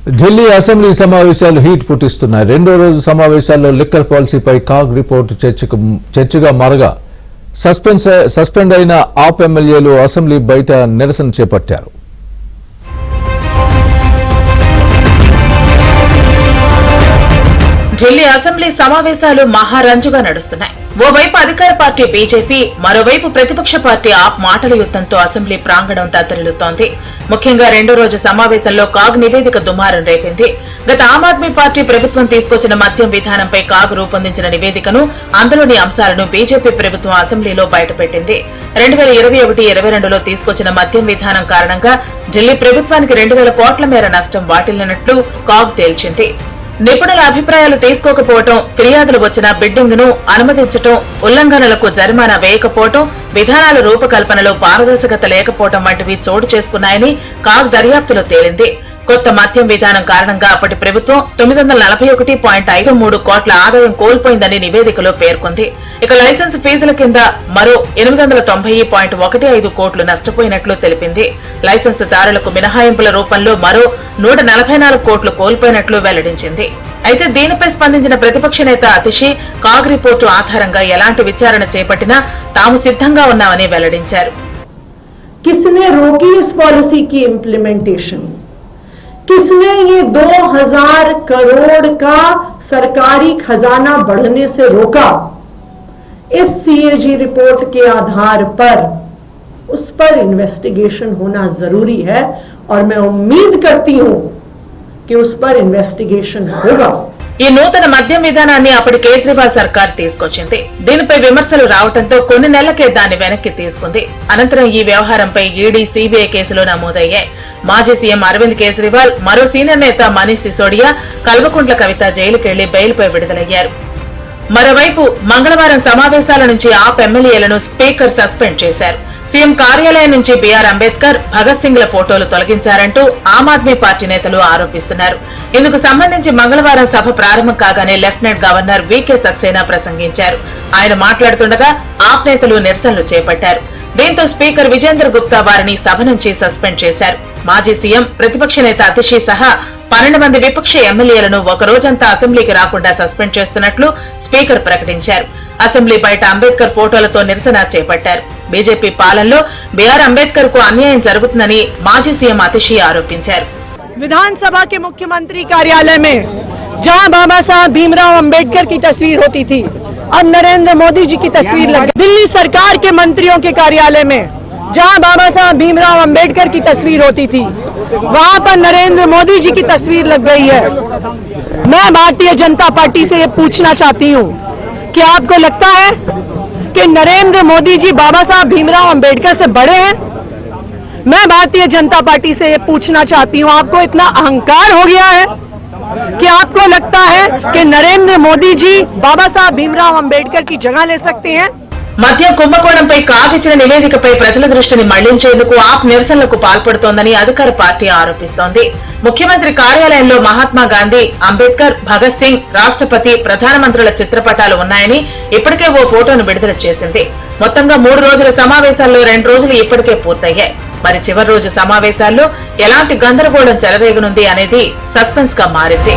Delhi assembly సమావేశాలు heat పుట్టిస్తున్నాయి. రెండో రోజు సమావేశాల్లో లిక్కర్ పాలసీపై కాగ్ రిపోర్టు చర్చగా మారగా సస్పెండ్ అయిన ఆప్ ఎమ్మెల్యేలు అసెంబ్లీ బయట నిరసన చేపట్టారు. ఢిల్లీ అసెంబ్లీ సమావేశాలు మహారంజుగా నడుస్తున్నాయి. ఓవైపు అధికార పార్టీ బీజేపీ, మరోవైపు ప్రతిపక్ష పార్టీ ఆప్ మాటల యుద్ధంతో అసెంబ్లీ ప్రాంగణం దద్దరిల్లుతోంది. ముఖ్యంగా రెండో రోజు సమావేశంలో కాగ్ నివేదిక దుమారం రేపింది. గత ఆమ్ ఆద్మీ పార్టీ ప్రభుత్వం తీసుకొచ్చిన మద్యం విధానంపై కాగ్ రూపొందించిన నివేదికను, అందులోని అంశాలను బీజేపీ ప్రభుత్వం అసెంబ్లీలో బయటపెట్టింది. 2021-22లో తీసుకొచ్చిన మద్యం విధానం కారణంగా ఢిల్లీ ప్రభుత్వానికి 2000 కోట్ల మేర నష్టం వాటిల్లినట్లు కాగ్ తేల్చింది. నిపుణుల అభిప్రాయాలు తీసుకోకపోవడం, ఫిర్యాదులు వచ్చిన బిడ్డింగ్ ను అనుమతించడం, ఉల్లంఘనలకు జరిమానా వేయకపోవడం, విధానాల రూపకల్పనలో పారదర్శకత లేకపోవడం వంటివి చోటు చేసుకున్నాయని కాగ్ దర్యాప్తులో తేలింది. కొత్త మద్యం విధానం కారణంగా అప్పటి ప్రభుత్వం 941.53 కోట్ల ఆదాయం కోల్పోయిందని నివేదికలో పేర్కొంది. ఇక లైసెన్స్ ఫీజుల కింద మరో 890.15 కోట్లు నష్టపోయినట్లు తెలిపింది. లైసెన్స్ దారులకు మినహాయింపుల రూపంలో మరో 144 కోట్లు కోల్పోయినట్లు వెల్లడించింది. అయితే దీనిపై స్పందించిన ప్రతిపక్ష నేత అతిషి కాగ్ రిపోర్టు ఆధారంగా ఎలాంటి విచారణ చేపట్టినా తాము సిద్ధంగా ఉన్నామని వెల్లడించారు. किसने रोकी इस पॉलिसी की इंप्लीमेंटेशन? किसने ये 2000 करोड़ का सरकारी खजाना बढ़ने से रोका? इस सीएजी रिपोर्ट के आधार पर उस पर इन्वेस्टिगेशन होना जरूरी है और मैं उम्मीद करती हूं कि उस पर इन्वेस्टिगेशन होगा. ఈ నూతన మద్యం విధానాన్ని అప్పటి కేజ్రీవాల్ సర్కార్ తీసుకొచ్చింది. దీనిపై విమర్శలు రావడంతో కొన్ని నెలలకే దాన్ని వెనక్కి తీసుకుంది. అనంతరం ఈ వ్యవహారంపై ఈడీ, సీబీఐ కేసులు నమోదయ్యాయి. మాజీ సీఎం అరవింద్ కేజ్రీవాల్, మరో సీనియర్ నేత మనీష్ సిసోడియా, కల్వకుంట్ల కవిత జైలుకెళ్లి బెయిల్పై విడుదలయ్యారు. మరోవైపు మంగళవారం సమావేశాల నుంచి ఆప్ ఎమ్మెల్యేలను స్పీకర్ సస్పెండ్ చేశారు. సీఎం కార్యాలయం నుంచి బీఆర్ అంబేద్కర్, భగత్ సింగ్ ల ఫోటోలు తొలగించారంటూ ఆమ్ ఆద్మీ పార్టీ నేతలు ఆరోపిస్తున్నారు. ఇందుకు సంబంధించి మంగళవారం సభ ప్రారంభం కాగానే లెఫ్టినెంట్ గవర్నర్ వీకే సక్సేనా ప్రసంగించారు. ఆయన మాట్లాడుతుండగా ఆప్ నేతలు నిరసనలు చేపట్టారు. దీంతో స్పీకర్ విజేందర్ గుప్తా వారిని సభ నుంచి సస్పెండ్ చేశారు. మాజీ సీఎం, ప్రతిపక్ష నేత అతిషి సహా 12 మంది విపక్ష ఎమ్మెల్యేలను ఒక రోజంతా అసెంబ్లీకి రాకుండా సస్పెండ్ చేస్తున్నట్లు స్పీకర్ ప్రకటించారు. అసెంబ్లీ బయట అంబేద్కర్ ఫోటోలతో నిరసన చేపట్టారు. బీజేపీ పాలనలో బీఆర్ అంబేద్కర్ కు అన్యాయం జరుగుతుందని మాజీ సీఎం అతిషి ఆరోపించారు. विधानसभा के मुख्यमंत्री कार्यालय में जहां बाबा साहब भीमराव अंबेडकर की तस्वीर होती थी, अब नरेंद्र मोदी जी की तस्वीर लग गई. दिल्ली सरकार के मंत्रियों के कार्यालय में जहां बाबा साहब भीमराव अंबेडकर की तस्वीर होती थी, वहां पर नरेंद्र मोदी जी की तस्वीर लग गई है. मैं भारतीय जनता पार्टी से ये पूछना चाहती हूँ कि आपको लगता है कि नरेंद्र मोदी जी बाबा साहब भीमराव अंबेडकर से बड़े हैं? मैं भारतीय जनता पार्टी से ये पूछना चाहती हूँ, आपको इतना अहंकार हो गया है कि आपको लगता है कि नरेंद्र मोदी जी बाबा साहब भीमराव अंबेडकर की जगह ले सकते हैं? మద్యం కుంభకోణంపై కాగ్ ఇచ్చిన నివేదికపై ప్రజల దృష్టిని మళ్లించేందుకు ఆప్ నిరసనలకు పాల్పడుతోందని అధికార పార్టీ ఆరోపిస్తోంది. ముఖ్యమంత్రి కార్యాలయంలో మహాత్మా గాంధీ, అంబేద్కర్, భగత్ సింగ్, రాష్ట్రపతి, ప్రధానమంత్రుల చిత్రపటాలు ఉన్నాయని ఇప్పటికే ఓ ఫోటోను విడుదల చేసింది. మొత్తంగా 3 రోజుల సమావేశాల్లో 2 రోజులు ఇప్పటికే పూర్తయ్యాయి. మరి చివరి రోజు సమావేశాల్లో ఎలాంటి గందరగోళం చెలరేగనుంది అనేది సస్పెన్స్ గా మారింది.